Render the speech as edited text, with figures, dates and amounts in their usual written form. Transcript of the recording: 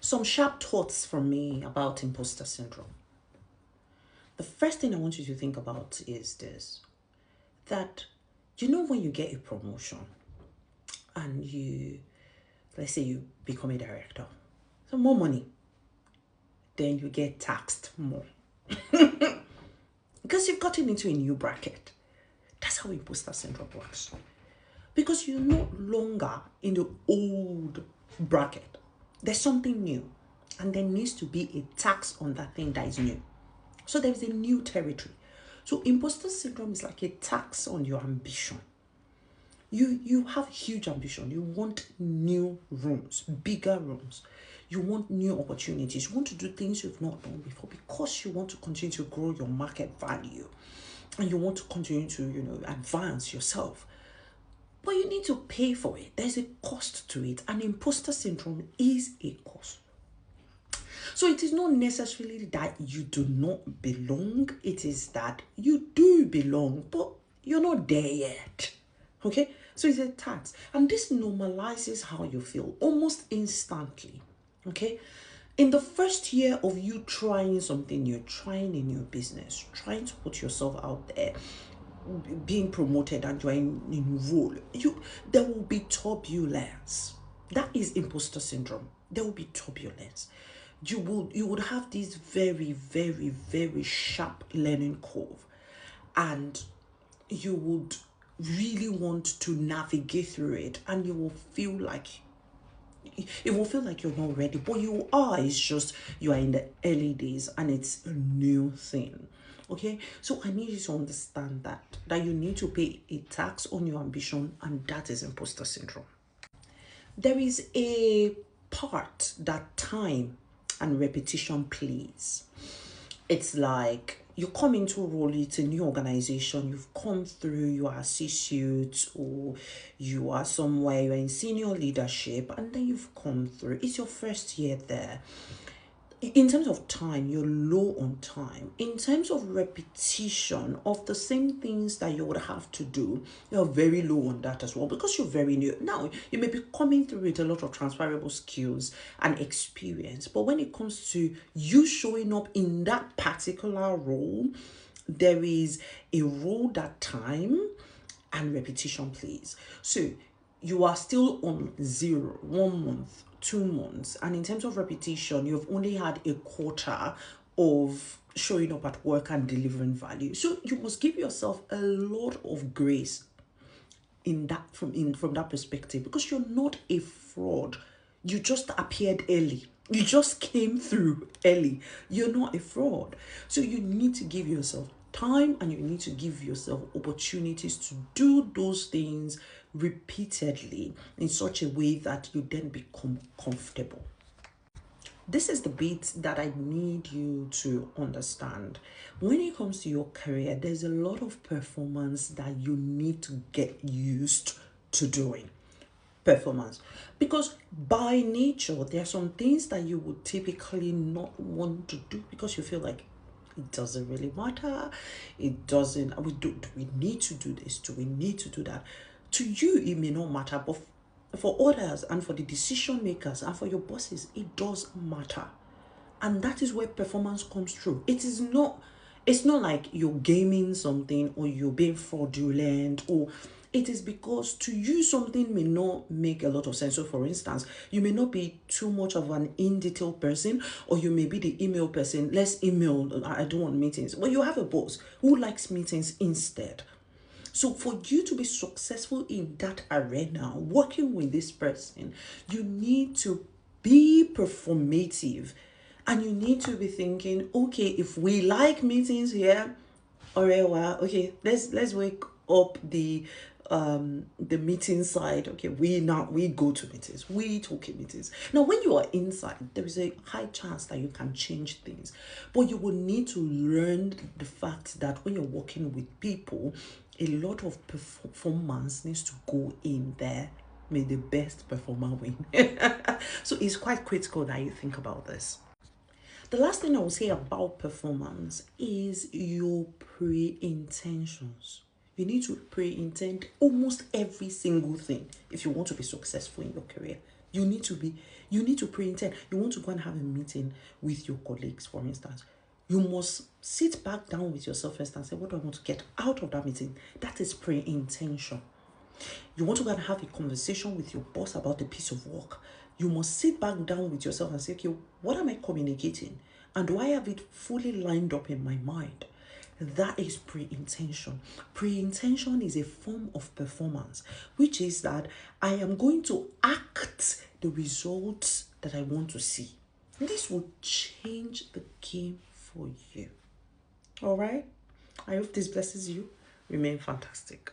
Some sharp thoughts from me about imposter syndrome. The first thing I want you to think about is this, that when you get a promotion and let's say you become a director, so more money, then you get taxed more because you've gotten into a new bracket. That's how imposter syndrome works. Because you're no longer in the old bracket. There's something new, and there needs to be a tax on that thing that is new. So there's a new territory. So imposter syndrome is like a tax on your ambition. You have huge ambition. You want new rooms, bigger rooms. You want new opportunities. You want to do things you've not done before because you want to continue to grow your market value. And you want to continue to, advance yourself. But you need to pay for it. There's a cost to it. And imposter syndrome is a cost. So it is not necessarily that you do not belong. It is that you do belong, but you're not there yet. Okay? So it's a tax. And this normalizes how you feel almost instantly. Okay? In the first year of you trying something new, trying a new business, trying to put yourself out there, being promoted and you're in role, there will be turbulence. That is imposter syndrome. There will be turbulence. You would have this very, very, very sharp learning curve, and you would really want to navigate through it, and you will feel like you're not ready, but you are. It's just you are in the early days and it's a new thing. Okay, so I need you to understand that you need to pay a tax on your ambition, and that is imposter syndrome. There is a part that time and repetition plays. It's like you come into a role, it's a new organization, you've come through, you are associate, or you are somewhere, you're in senior leadership, and then you've come through. It's your first year there. In terms of time, you're low on time. In terms of repetition of the same things that you would have to do, you're very low on that as well because you're very new. Now, you may be coming through with a lot of transferable skills and experience, but when it comes to you showing up in that particular role, there is a role that time and repetition plays. So you are still on 0, 1 month, 2 months, and in terms of repetition, you've only had a quarter of showing up at work and delivering value. So you must give yourself a lot of grace in that from that perspective, because you're not a fraud. You just appeared early. You just came through early. You're not a fraud. So you need to give yourself time, and you need to give yourself opportunities to do those things repeatedly in such a way that you then become comfortable. This is the bit that I need you to understand. When it comes to your career, there's a lot of performance that you need to get used to doing. Performance. Because by nature, there are some things that you would typically not want to do because you feel like it doesn't really matter. It doesn't, do we need to do this? Do we need to do that? To you, it may not matter, but for others and for the decision makers and for your bosses, it does matter. And that is where performance comes through. It's not like you're gaming something or you're being fraudulent, or it is because to you something may not make a lot of sense. So for instance, you may not be too much of an in-detail person, or you may be the email person. Let's email, I don't want meetings. Well, you have a boss who likes meetings instead. So for you to be successful in that arena, working with this person, you need to be performative, and you need to be thinking, okay, if we like meetings here, all right, well, okay, let's wake up the meeting side. Okay, we go to meetings, we talk in meetings. Now when you are inside, there is a high chance that you can change things, but you will need to learn the fact that when you're working with people, a lot of performance needs to go in there. May the best performer win. So it's quite critical that you think about this. The last thing I will say about performance is your pre-intentions. You need to pre-intend almost every single thing if you want to be successful in your career. You need to pre-intend. You want to go and have a meeting with your colleagues, for instance. You must sit back down with yourself first and say, what do I want to get out of that meeting? That is pre-intention. You want to go and have a conversation with your boss about a piece of work. You must sit back down with yourself and say, okay, what am I communicating? And do I have it fully lined up in my mind? That is pre-intention. Pre-intention is a form of performance, which is that I am going to act the results that I want to see. This will change the game for you. All right? I hope this blesses you. Remain fantastic.